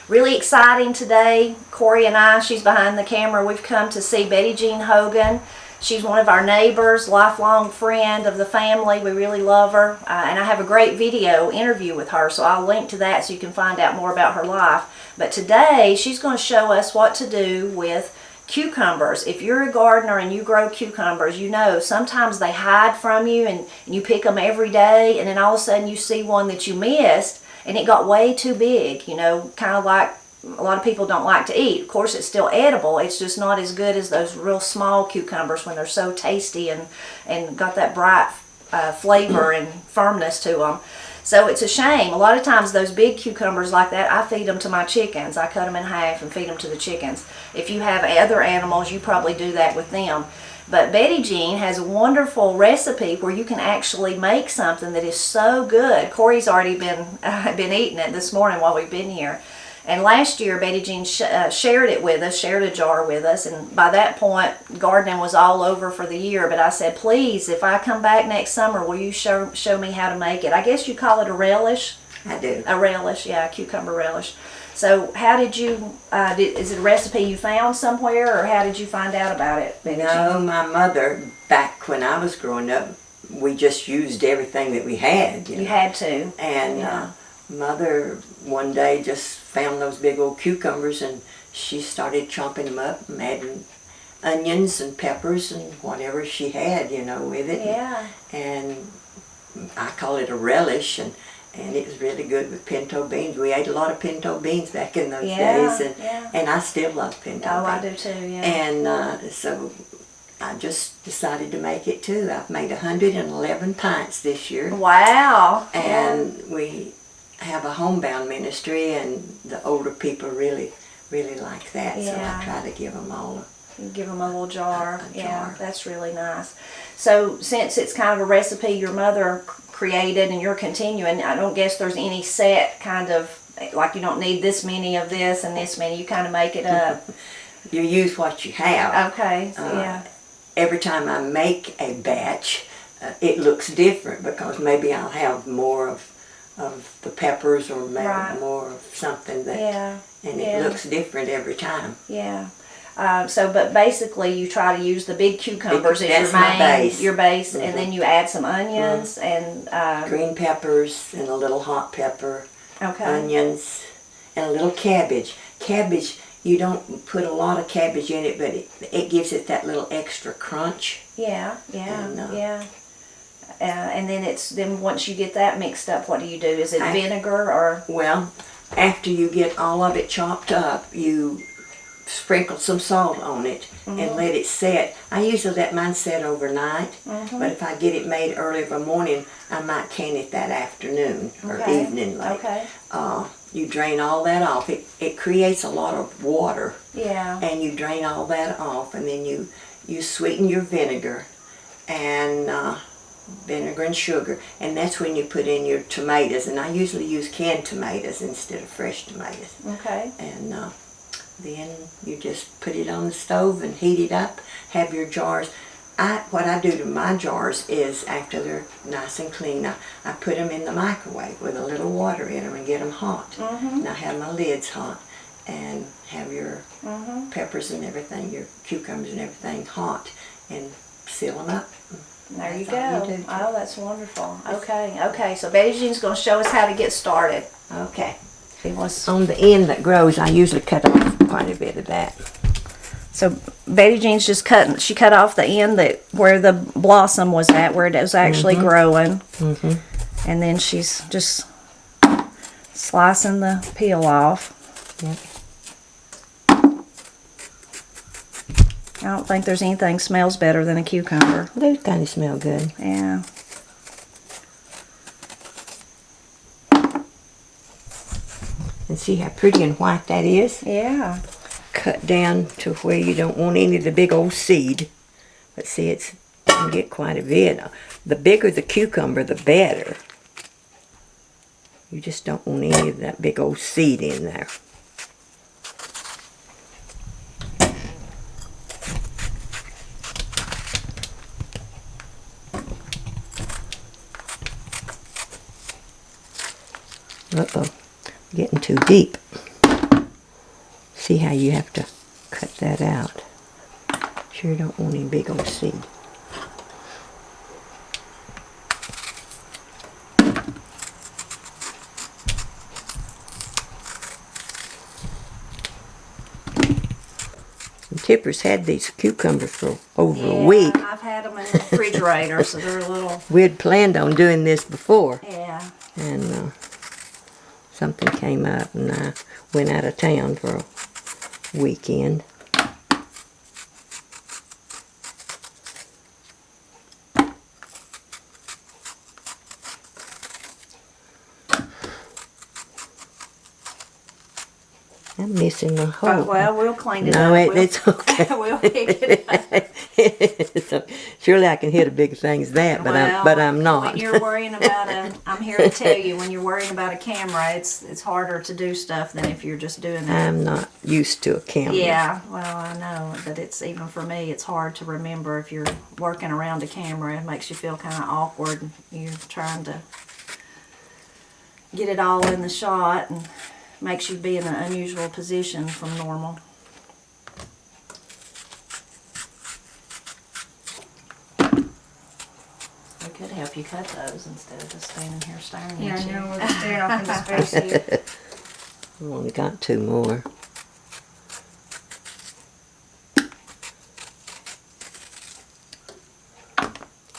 Really exciting today. Corie and I, she's behind the camera, we've come to see Betty Jean Hogan. She's one of our neighbors, lifelong friend of the family. We really love her. And I have a great video interview with her, so I'll link to that so you can find out more about her life. But today, she's going to show us what to do with cucumbers. If you're a gardener and you grow cucumbers, you know sometimes they hide from you and you pick them every day, and then all of a sudden you see one that you missed and it got way too big, you know, kind of like a lot of people don't like to eat. Of course, it's still edible. It's just not as good as those real small cucumbers when they're so tasty and got that bright flavor and firmness to them. So it's a shame. A lot of times those big cucumbers like that, I feed them to my chickens. I cut them in half and feed them to the chickens. If you have other animals, you probably do that with them. But Betty Jean has a wonderful recipe where you can actually make something that is so good. Corey's already been eating it this morning while we've been here. And last year, Betty Jean shared it with us, shared a jar with us, and by that point, gardening was all over for the year. But I said, please, if I come back next summer, will you show me how to make it? I guess you call it a relish? I do. A relish, yeah, a cucumber relish. So how did you, is it a recipe you found somewhere, or how did you find out about it, Betty Jean? No, my mother, back when I was growing up, we just used everything that we had. You had to. And yeah. Mother one day just found those big old cucumbers, and she started chopping them up and adding onions and peppers and whatever she had, you know, with it. Yeah. And I call it a relish, and it was really good with pinto beans. We ate a lot of pinto beans back in those days, and I still love pinto beans. I do too, yeah. And so I just decided to make it too. I've made 111 pints this year. Wow. And we have a homebound ministry, and the older people really like that, so I try to give them all give them a little jar. A yeah, jar. that's really nice. So since it's kind of a recipe your mother created and you're continuing, I don't guess there's any set kind of, like you don't need this many of this and this many, you kind of make it up. You use what you have. Okay, so yeah. Every time I make a batch, it looks different, because maybe I'll have more of the peppers, or maybe more of something that, and it looks different every time. Yeah. But basically you try to use the big cucumbers as your base, and then you add some onions and green peppers and a little hot pepper, onions, and a little cabbage. Cabbage, you don't put a lot of cabbage in it, but it gives it that little extra crunch. Yeah. And then once you get that mixed up, what do you do? Is it vinegar or? Well, after you get all of it chopped up, you sprinkle some salt on it and let it set. I usually let mine set overnight, but if I get it made early of a morning, I might can it that afternoon or evening late. You drain all that off. It creates a lot of water. Yeah. And you drain all that off, and then you sweeten your vinegar and vinegar and sugar, and that's when you put in your tomatoes, and I usually use canned tomatoes instead of fresh tomatoes. Okay. And then you just put it on the stove and heat it up. Have your jars. What I do to my jars is, after they're nice and clean, I put them in the microwave with a little water in them and get them hot. And I have my lids hot, and have your peppers and everything, your cucumbers and everything hot, and seal them up. There you go. Oh, that's wonderful. Okay. So Betty Jean's going to show us how to get started. Okay. On the end that grows, I usually cut off quite a bit of that. So Betty Jean's just she cut off the end where the blossom was at, where it was actually growing. And then she's just slicing the peel off. Yep. I don't think there's anything smells better than a cucumber. They kind of smell good. Yeah. And see how pretty and white that is? Yeah. Cut down to where you don't want any of the big old seed. But see, you can get quite a bit. The bigger the cucumber, the better. You just don't want any of that big old seed in there. Uh-oh, getting too deep. See how you have to cut that out. Sure don't want any big old seed. Tipper's had these cucumbers for over a week. I've had them in the refrigerator, so they're a little... We'd planned on doing this before. Yeah. And something came up and I went out of town for a weekend. I'm missing a hole. Well, we'll clean it No, up. it's okay. We'll pick it up. So, surely I can hit a bigger thing as that, but I'm not. When you're worrying about I'm here to tell you, when you're worrying about a camera, it's harder to do stuff than if you're just doing that. I'm not used to a camera. Yeah, well, I know, but it's even for me, it's hard to remember if you're working around a camera. It makes you feel kind of awkward. You're trying to get it all in the shot and makes you be in an unusual position from normal. I could help you cut those instead of just standing here staring at you. Yeah, I know, we're staring off into space here. I've only got 2 more.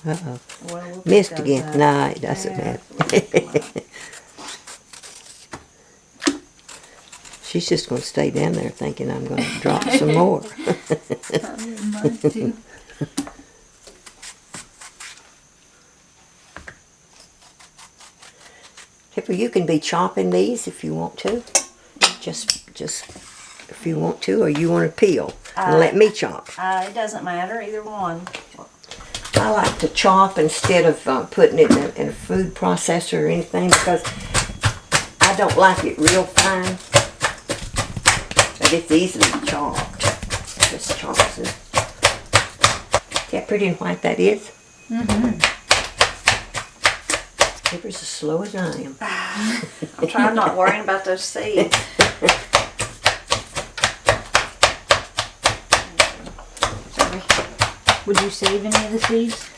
Uh-oh. Well, we'll Missed pick those again. up. No, it doesn't Yeah, matter. we'll pick them up. She's just going to stay down there thinking I'm going to drop some more. I wouldn't mind too. Tipper, you can be chopping these if you want to. Just if you want to, or you want to peel and let me chop. It doesn't matter, either one. I like to chop instead of putting it in a food processor or anything because I don't like it real fine. But it's easily chopped. Just chops it. See how pretty and white that is? Mm-hmm. Tipper's as slow as I am. I'm trying not worrying about those seeds. Would you save any of the seeds?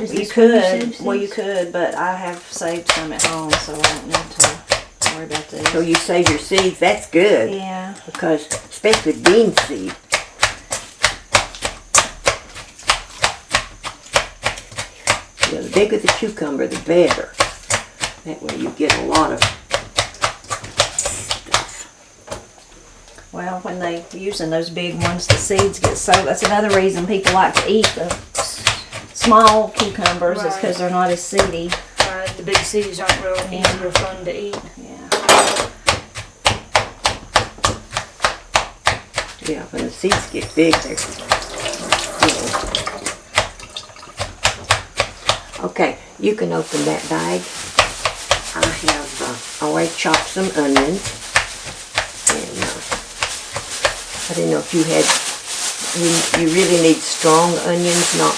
Is You this one you could. save Well, you seeds? could, but I have saved some at home, so I don't need to worry about these. So you save your seeds, that's good. Yeah. Because, especially bean seed. Yeah, the bigger the cucumber, the better. That way you get a lot of stuff. Well, when they using those big ones, the seeds get so. That's another reason people like to eat the small cucumbers, is because they're not as seedy. Right, the big seeds aren't real easy or fun to eat. Yeah. Yeah, when the seeds get big, they're Okay, you can open that bag. I have already chopped some onions. And I didn't know if you had, you really need strong onions, not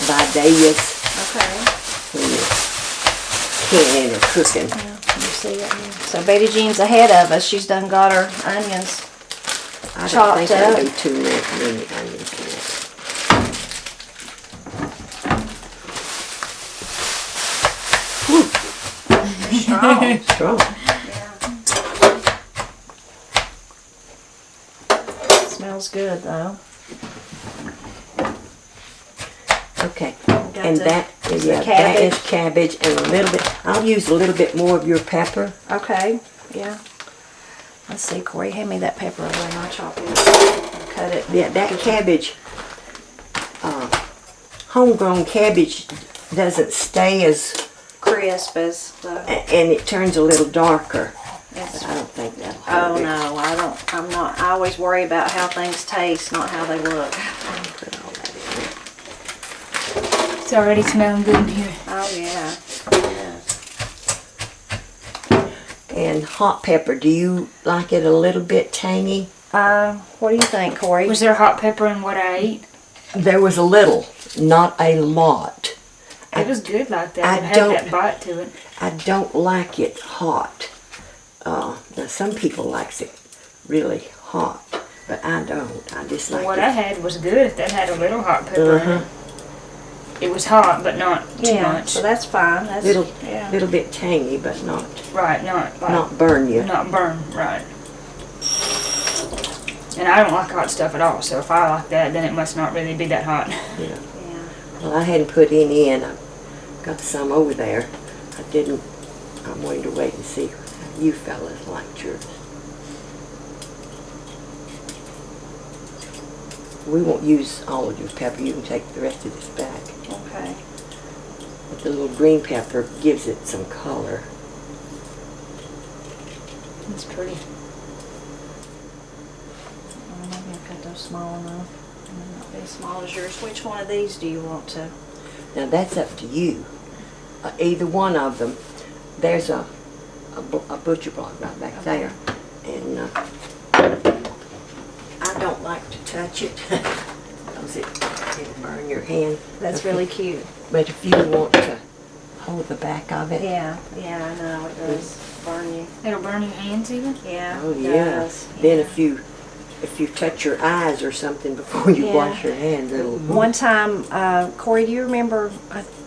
Vidalias Okay. when you're canning or cooking. Yeah, you see it here. So Betty Jean's ahead of us. She's done got her onions. I don't Chopped think I up. do too many onions in it. Strong. Strong. Smells good though. Okay, Got and the- that is the that is cabbage and a little bit. I'll use a little bit more of your pepper. Okay. Yeah. Let's see, Corie, hand me that pepper over and I'll chop it. Cut it. Yeah, that cabbage, homegrown cabbage doesn't stay as, Crisp as the. and it turns a little darker. It's, But I don't think that'll oh hurt it. no, I don't. I'm not. I always worry about how things taste, not how they look. Put all that in It's already smelling good in here. Oh yeah. there. And hot pepper, do you like it a little bit tangy? What do you think, Corie? Was there hot pepper in what I ate? There was a little, not a lot. It was good like that. I It had don't- that bite to it. I don't like it hot. Now some people likes it really hot, but I don't. I just like What it. I had was good. That had a little hot pepper in it. It was hot, but not too much. So that's fine. That's Little bit tangy, but not Right, not like, not burn you. not burn, right. And I don't like hot stuff at all, so if I like that, then it must not really be that hot. Yeah. Yeah. Well, I hadn't put any in. I got some over there. I didn't. I'm waiting to wait and see how you fellas liked yours. We won't use all of your pepper. You can take the rest of this back. Okay. But the little green pepper gives it some color. It's pretty. Maybe I'll cut those small enough. Not as small as yours. Which one of these do you want to? Now that's up to you. Either one of them. There's a butcher block right back there, and I don't like to touch it because it'll burn your hand. That's really cute. But if you want to hold the back of it, Yeah, I know it does burn you. It'll burn your hands even? Yeah. oh it yeah. does. Then Yeah. if you touch your eyes or something before you Yeah. wash your hands, it'll. One time, Corie, do you remember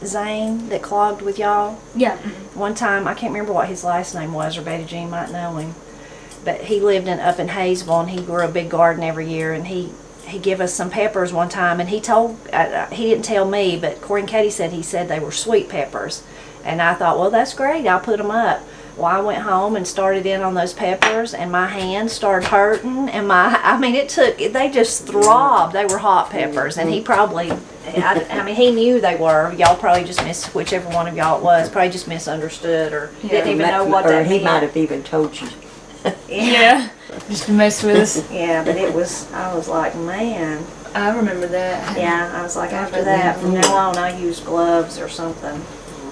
Zane that clogged with y'all? Yeah. One time, I can't remember what his last name was, or Betty Jean might know him, but he lived up in Hayesville, and he grew a big garden every year, and he gave us some peppers one time, and he didn't tell me, but Corie and Katie said he said they were sweet peppers, and I thought, well, that's great, I'll put them up. Well, I went home and started in on those peppers, and my hands started hurting, and they just throbbed. They were hot peppers, and he probably, he knew they were. Y'all probably just whichever one of y'all it was, probably just misunderstood or didn't even know what that He meant. might have even told you. Yeah. Just to mess with us. Yeah, but I was like, man. I remember that. Yeah, I was like, after that, from now on, I use gloves or something.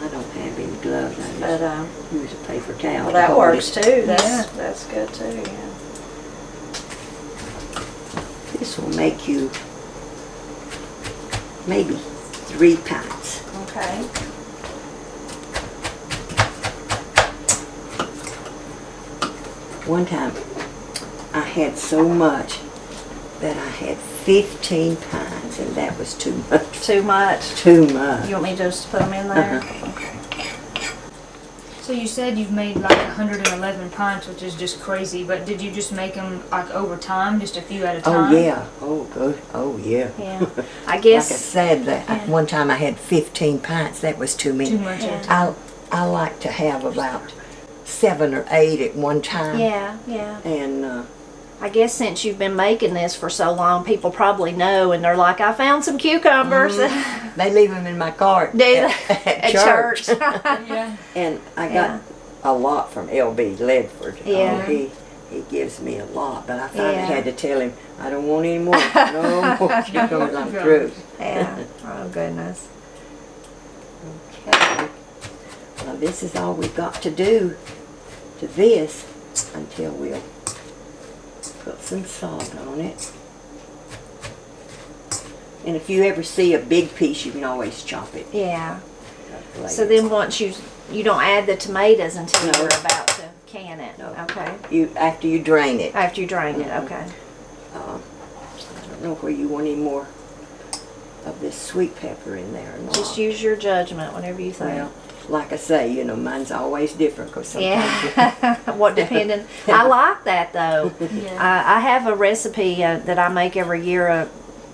I don't have any gloves. I But, just use a paper towel. well, to that hold works it. too. That's good too, yeah. This will make you maybe 3 pints. Okay. One time I had so much that I had 15 pints, and that was too much. Too much. Too much. You want me just to put them in there? Uh-huh. So you said you've made like 111 pints, which is just crazy, but did you just make them like over time, just a few at a time? Oh yeah. Oh good. Oh yeah. Yeah. I Like I guess. said, that Yeah. one time I had 15 pints. That was too many. Too much at a Yeah. time. I like to have about 7 or 8 at one time. Yeah. And I guess since you've been making this for so long, people probably know, and they're like, I found some cucumbers. they leave them in my cart Do they? at church. Yeah. And I Yeah. got a lot from L.B. Ledford. Yeah. Oh, he gives me a lot, but I finally Yeah. had to tell him, I don't want any more. No more cucumbers, I'm through. Yeah. Oh, goodness. Okay. Well, this is all we've got to do to this until we'll put some salt on it. And if you ever see a big piece, you can always chop it. Yeah. later. So then once you don't add the tomatoes until No. you're about to can it. No. Okay. After you drain it. After you drain it. Okay. I don't know where you want any more of this sweet pepper in there or not. Just use your judgment whenever you think. Well, like I say, mine's always different because sometimes Yeah. What depending. I like that though. Yeah. I have a recipe that I make every year.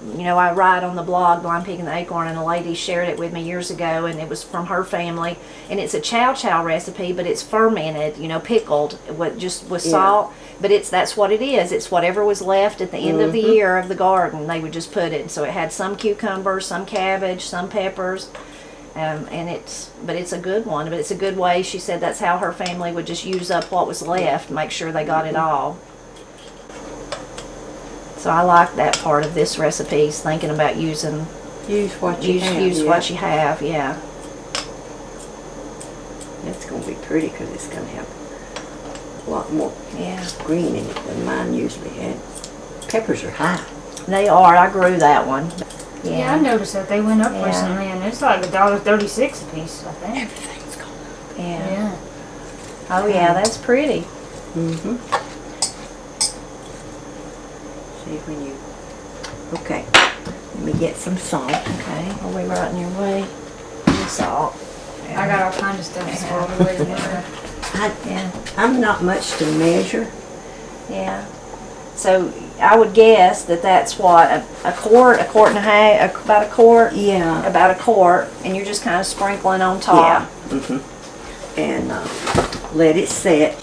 I write on the blog Blind Pig and the Acorn, and a lady shared it with me years ago, and it was from her family, and it's a chow chow recipe, but it's fermented, pickled with Yeah. salt. But that's what it is. It's whatever was left at the end of the year of the garden. They would just put it. So it had some cucumbers, some cabbage, some peppers. But it's a good one. But it's a good way. She said that's how her family would just use up what was left, make sure they got it all. So I like that part of this recipe, is thinking about use what you have. use what you have. Yeah. It's going to be pretty because it's going to have a lot more Yeah. green in it than mine usually had. Peppers are high. They are. I grew that one. Yeah, I noticed that they went up Yeah. recently, and it's like $1.36 a piece, I think. Everything's going up. Yeah. Yeah. Oh yeah, that's pretty. Mm-hmm. See when you. Okay. Let me get some salt. Okay, I'll be right in your way. The salt. I got all kinds of stuff stored away in there. I'm not much to measure. Yeah. So I would guess that that's what, a quart and a half, about a quart? Yeah. About a quart, and you're just kind of sprinkling on top. Yeah. And let it set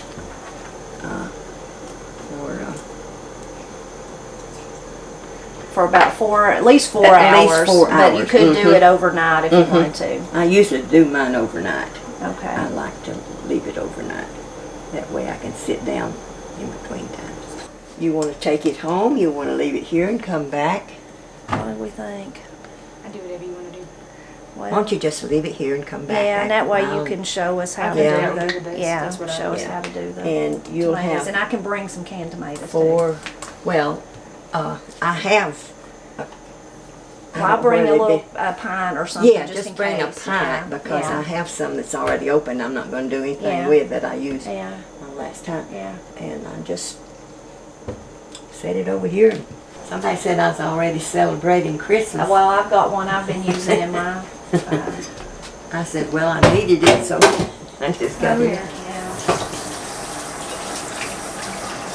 For about at least 4 hours. At least 4 But you hours. could do it overnight if you wanted to. I usually do mine overnight. Okay. I like to leave it overnight. That way I can sit down in between times. You want to take it home, you want to leave it here and come back. What do we think? I do whatever you want to do. Why don't you just leave it here and come back? Yeah, and that way you around? can show us how to Yeah. do Do the, this. yeah, That's what I show us do. how to do the And you'll tomatoes. have And I can bring some canned tomatoes too. 4, well, I have. Well, I'll bring a little pint or something Yeah, just in bring a case. pint because I have some that's already open. I'm not going to do anything Yeah. with that I used Yeah, last time. yeah. And I just set it over here. Somebody said I was already celebrating Christmas. Well, I've got one I've been using in my, I said, well, I needed it, so I just got it. yeah.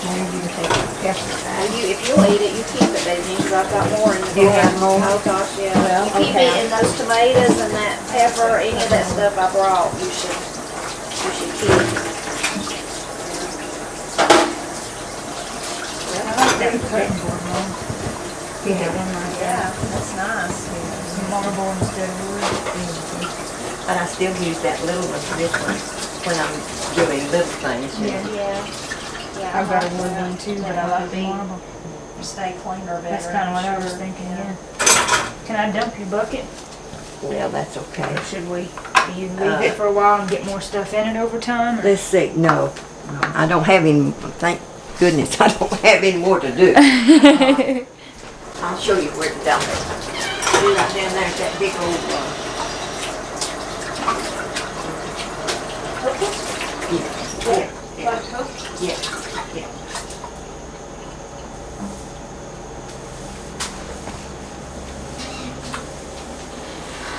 There, you can take it. If you'll eat it, you keep it, baby, because I've got more in the You bowl. have more? Oh, gosh, yeah. Well, You keep okay. it, and those tomatoes and that pepper, any of that stuff I brought, you should keep. You get one like Yeah, that. that's nice. Some marble instead of wood. But I still use that little one for this one when I'm doing little things. Yeah. Yeah. I've got a wood one too, but I like the marble. Stay cleaner better. That's kind of what I was sure. thinking, yeah. Can I dump your bucket? Well, that's okay. Or should we? Do you leave it for a while and get more stuff in it over time? Or? Let's see. No, I don't have any. Thank goodness I don't have any more to do. I'll show you where to dump it. See right down there, that big old one. Yeah.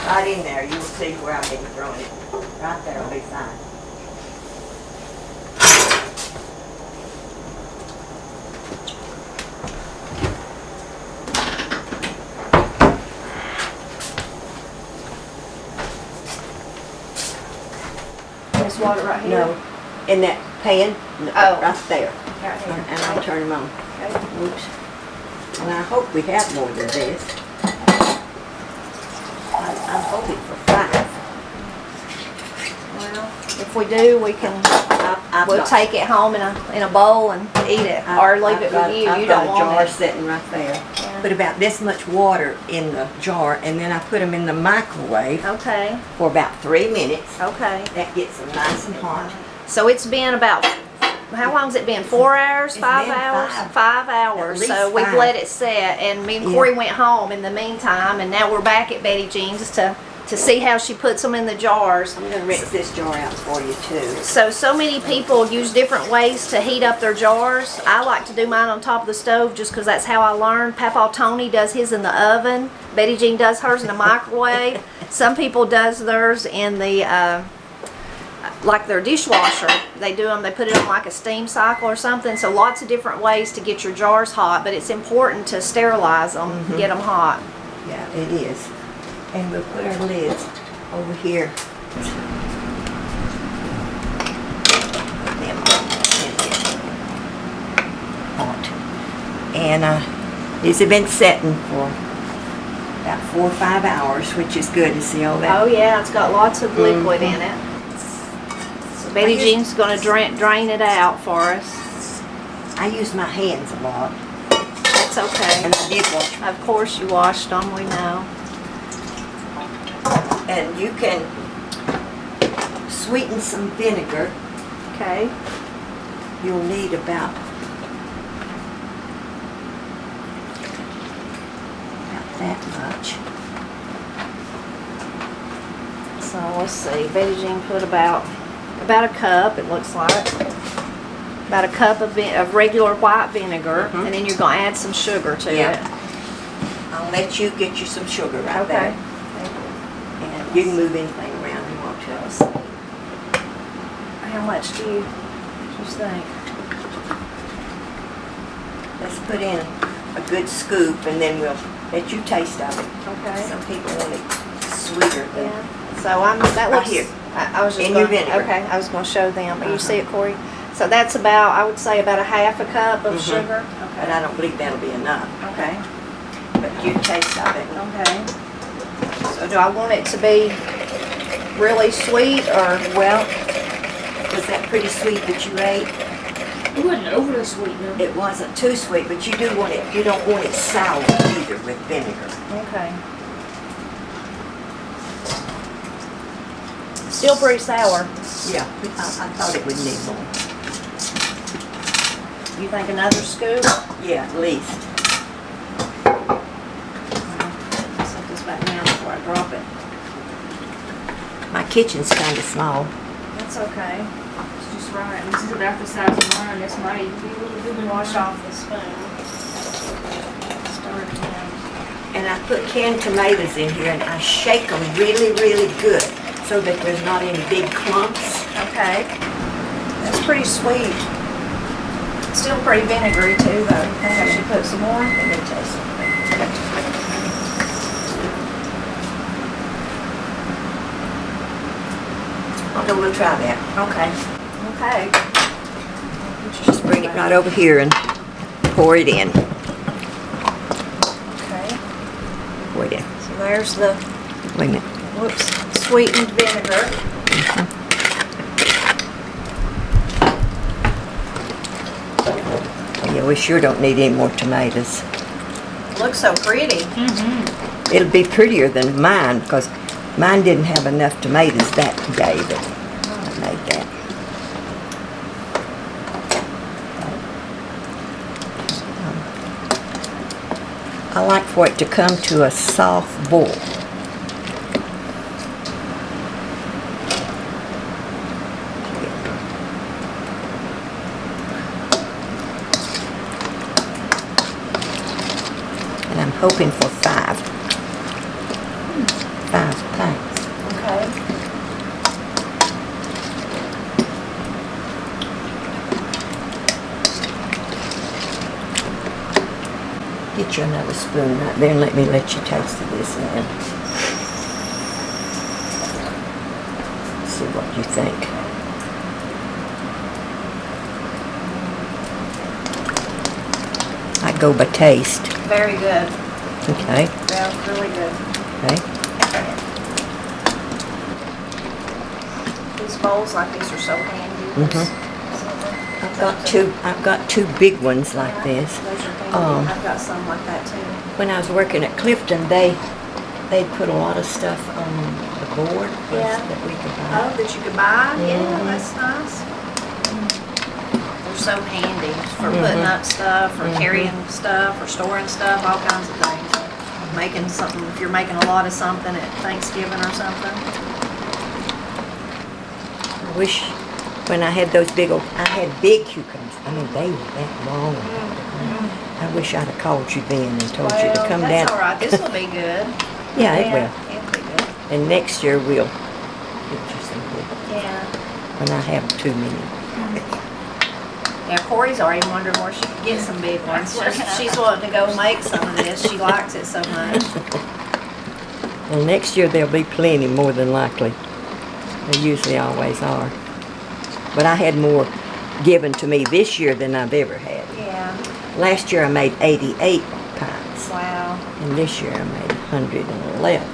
Right in there, you'll see where I've been throwing it. Right there will be fine. This water right here? No, in that pan, no, Oh. right there. Right here. And I'll turn them on. Okay. Oops. And I hope we have more than this. I'm hoping for 5. Well, if we do, we can, I've we'll got- take it home in a bowl and eat it, or leave it with you. You don't I've got a jar want it. sitting right there. Yeah. Put about this much water in the jar, and then I put them in the microwave Okay, for about 3 minutes. okay. That gets them nice and hot. So it's been about, how long's it been? 4 hours, It's 5 been hours? 5. 5 hours. At So least we've 5. let it set, and me and Corie went home in the meantime, and now we're back at Betty Jean's to see how she puts them in the jars. I'm gonna rinse this jar out for you too. So many people use different ways to heat up their jars. I like to do mine on top of the stove just because that's how I learned. Papa Tony does his in the oven. Betty Jean does hers in the microwave. Some people does theirs in the, like their dishwasher. They do them, they put it on like a steam cycle or something. So lots of different ways to get your jars hot, but it's important to sterilize them, get them hot. Yeah, it is. And we'll put our lids over here. Hot. And these have been setting for about 4 or 5 hours, which is good to see all that. Oh yeah, it's got lots of liquid in it. So Betty Jean's gonna drain it out for us. I use my hands a lot, That's okay. and I did wash. Of course you washed them, we know. And you can sweeten some vinegar. Okay. You'll need about that much. So let's see, Betty Jean put about a cup, it looks like. About a cup of regular white vinegar, and then you're going to add some sugar to it. I'll let you get you some sugar right Okay. there. And you can move anything around you want to. How much do you think? Let's put in a good scoop, and then we'll let you taste of it. Okay. Some people want it sweeter than. Yeah. So that looks. Here. I was just In your gonna, vinegar. Okay, I was going to show them. You see it, Corie? So that's about, I would say, about a half a cup of sugar. Okay. But I don't believe that'll be enough. Okay. But you taste of it. Okay. So do I want it to be really sweet or? Well, was that pretty sweet that you ate? It wasn't overly sweet, no. It wasn't too sweet, but you do want it. You don't want it sour either with vinegar. Okay. Still pretty sour. Yeah, I thought it would need more. You think another scoop? Yeah, at least. I'll set this back down before I drop it. My kitchen's kind of small. That's okay. It's just right. This is about the size of mine. This might even be a little bit more. Wash off the spoon. Stir it in. And I put canned tomatoes in here, and I shake them really, really good so that there's not any big clumps. Okay. That's pretty sweet. Still pretty vinegary too, though. You think I should put some more? Let me taste something. Okay, we'll try that. Okay. Okay. Just bring it right over here and pour it in. Okay. Pour it in. So there's the, Wait a minute. whoops, sweetened vinegar. Yeah, we sure don't need any more tomatoes. Looks so pretty. It'll be prettier than mine because mine didn't have enough tomatoes that day, but I made that. I like for it to come to a soft boil. And I'm hoping for 5 pints. Okay. Get you another spoon right there and let me let you taste of this and then see what you think. I go by taste. Very good. Okay. Yeah, really good. Okay. These bowls like these are so handy. I've got two big ones like this. Those are handy. I've got some like that too. When I was working at Clifton, they put a lot of stuff on the board for us Yeah. that we could buy. Oh, that you could buy? Yeah, Mhm. that's nice. They're so handy for putting up stuff or carrying stuff or storing stuff, all kinds of things. Making something, if you're making a lot of something at Thanksgiving or something. I wish when I had those I had big cucumbers. I mean, they were that long. I wish I'd have called you then and told you to come that's down. all right. This will be good. Yeah, it will. It'll be good. And next year we'll get you some good, Yeah. when I have too many. Yeah, Corey's already wondering where she could get some big ones. She's wanting to go make some of this. She likes it so much. Well, next year there'll be plenty, more than likely. There usually always are. But I had more given to me this year than I've ever had. Yeah. Last year I made 88 pies, Wow. and this year I made 111.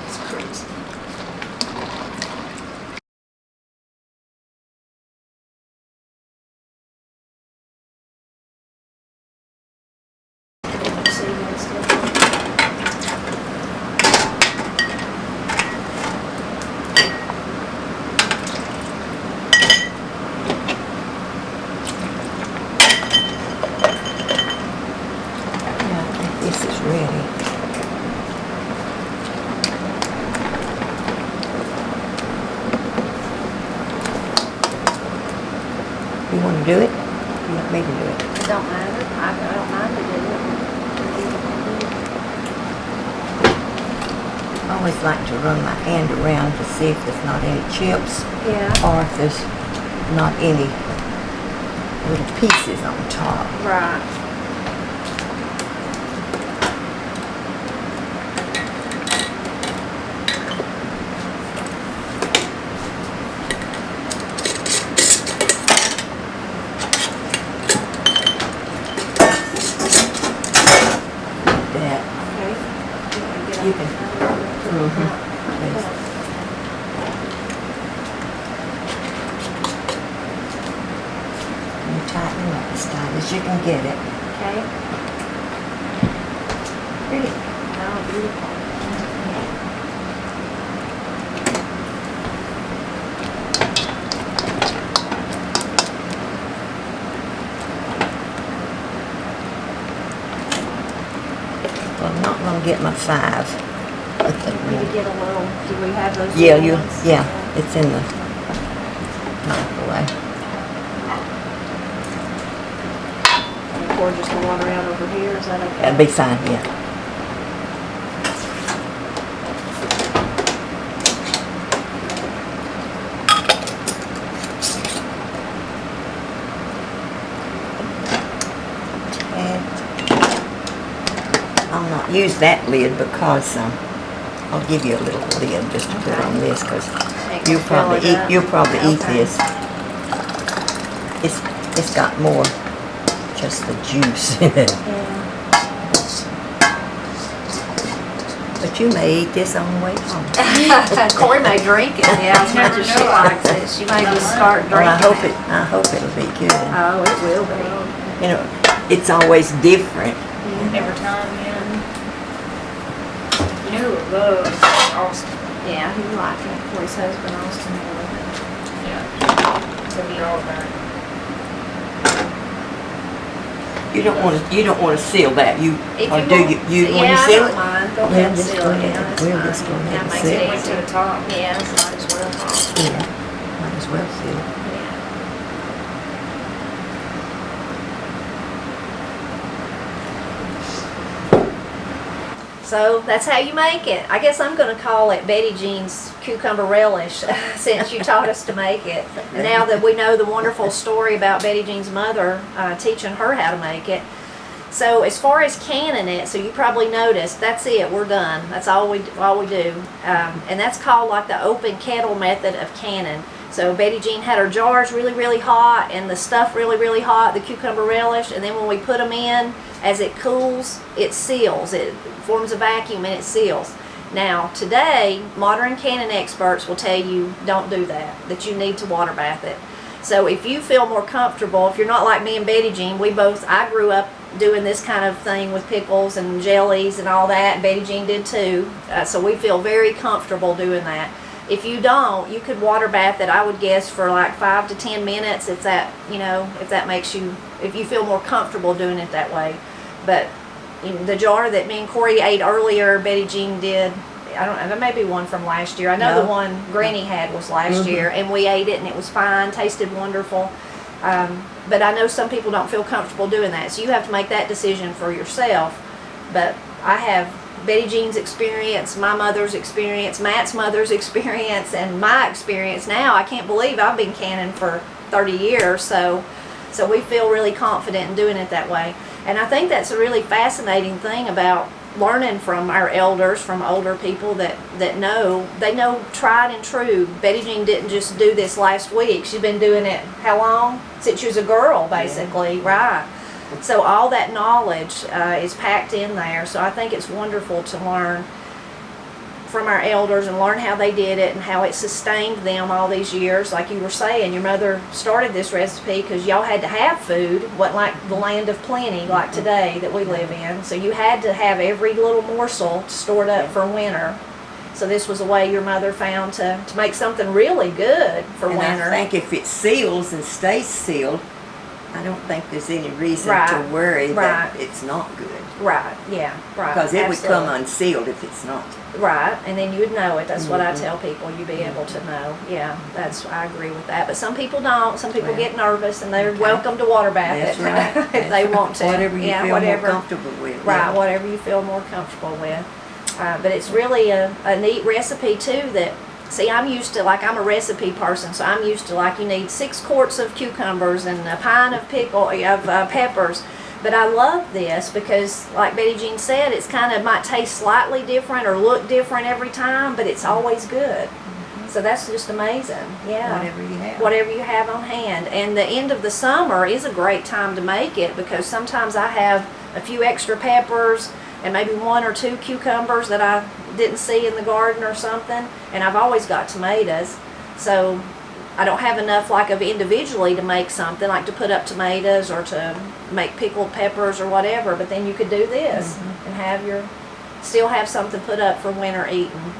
It's crazy. Yeah, I think this is ready. to do it? You want me to do it? It don't matter. I don't mind to do it. I always like to run my hand around to see if there's not any chips Yeah. or if there's not any little pieces on top. Right. That Okay. you can. Please. You tighten it up as tight as you can get it. Okay. Pretty. Oh, beautiful. Well, I'm not gonna get my 5. We could get a little, do we have those Yeah, little ones? it's in the microwave. Pour just the water out over here, is that okay? That'd be fine, yeah. I'll not use that lid because I'll give you a little lid just to put on this because you'll probably eat this. It's got more just the juice in it. Yeah. But you may eat this on the way home. Corie may drink it, yeah, as much as she likes it. She may just start drinking Well, I hope it'll be good. Oh, it will be. You know, it's always different. Every time, yeah. You know who loves Austin? Yeah, he liked it. Corey's husband, Austin, loved it. Yeah. So he all about it. You don't want to seal that. You If or you do want- you want yeah, to seal I it? don't mind. Go We'll ahead and just seal go it. ahead. Yeah, that's We'll fine. just go ahead That and makes seal it it. Went to the top. Yeah, it's might as well. Yeah, might as well seal it. Yeah. So that's how you make it. I guess I'm going to call it Betty Jean's cucumber relish since you taught us to make it. And now that we know the wonderful story about Betty Jean's mother teaching her how to make it. So as far as canning it, so you probably noticed, that's it, we're done. That's all we do. And that's called like the open kettle method of canning. So Betty Jean had her jars really, really hot and the stuff really, really hot, the cucumber relish, and then when we put them in, as it cools, it seals. It forms a vacuum and it seals. Now, today, modern canning experts will tell you don't do that you need to water bath it. So if you feel more comfortable, if you're not like me and Betty Jean, I grew up doing this kind of thing with pickles and jellies and all that, and Betty Jean did too. So we feel very comfortable doing that. If you don't, you could water bath it, I would guess, for like 5 to 10 minutes if that, if you feel more comfortable doing it that way. But the jar that me and Corie ate earlier, Betty Jean did, I don't know, there may be one from last year. I know the one Granny had was last year, and we ate it and it was fine, tasted wonderful. But I know some people don't feel comfortable doing that, so you have to make that decision for yourself. But I have Betty Jean's experience, my mother's experience, Matt's mother's experience, and my experience now. I can't believe I've been canning for 30 years, so we feel really confident in doing it that way. And I think that's a really fascinating thing about learning from our elders, from older people that know tried and true. Betty Jean didn't just do this last week. She's been doing it how long? Since she was a girl, basically, right? So all that knowledge is packed in there. So I think it's wonderful to learn from our elders and learn how they did it and how it sustained them all these years. Like you were saying, your mother started this recipe because y'all had to have food. It wasn't like the land of plenty like today that we live in. So you had to have every little morsel stored up for winter. So this was a way your mother found to make something really good for and winter. I think if it seals and stays sealed, I don't think there's any reason to worry that it's not good. Right, yeah, right. Because it would come absolutely. unsealed if it's not. Right, and then you would know it. That's what I tell people. You'd be able to know. Yeah, I agree with that. But some people don't. Some people Well, get nervous, and they're okay. welcome to water bath That's it right. if That's they right. want to. Whatever you feel more comfortable with. Right, yeah. whatever you feel more comfortable with. But it's really a neat recipe too that, see, I'm used to, like, I'm a recipe person, so I'm used to, like, you need 6 quarts of cucumbers and a pint of peppers. But I love this because, like Betty Jean said, it's kind of might taste slightly different or look different every time, but it's always good. So that's just amazing. Yeah. Whatever you have. Whatever you have on hand. And the end of the summer is a great time to make it because sometimes I have a few extra peppers and maybe 1 or 2 cucumbers that I didn't see in the garden or something. And I've always got tomatoes. So I don't have enough like of individually to make something, like to put up tomatoes or to make pickled peppers or whatever. But then you could do this and have still have something put up for winter eating.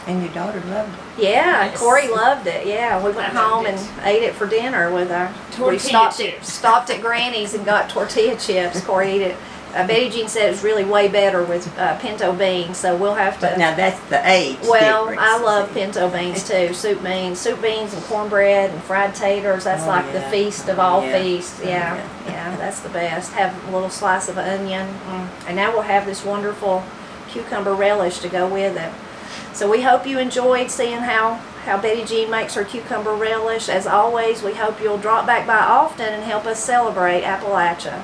And your daughter loved it. Yeah, Yes. Corie loved it. Yeah, we went I home loved and it. ate it for dinner with our. Tortilla we stopped chips. stopped at Granny's and got tortilla chips. Corie ate it. Betty Jean said it was really way better with pinto beans, so we'll have to. But now that's the age Well, difference, I love see. pinto beans too. Soup beans and cornbread and fried taters. That's Oh, like the yeah. feast of all Yeah. feasts. Yeah, Oh, yeah, that's the best. Have a little slice of onion, and now we'll have this wonderful cucumber relish to go with it. So we hope you enjoyed seeing how Betty Jean makes her cucumber relish. As always, we hope you'll drop back by often and help us celebrate Appalachia.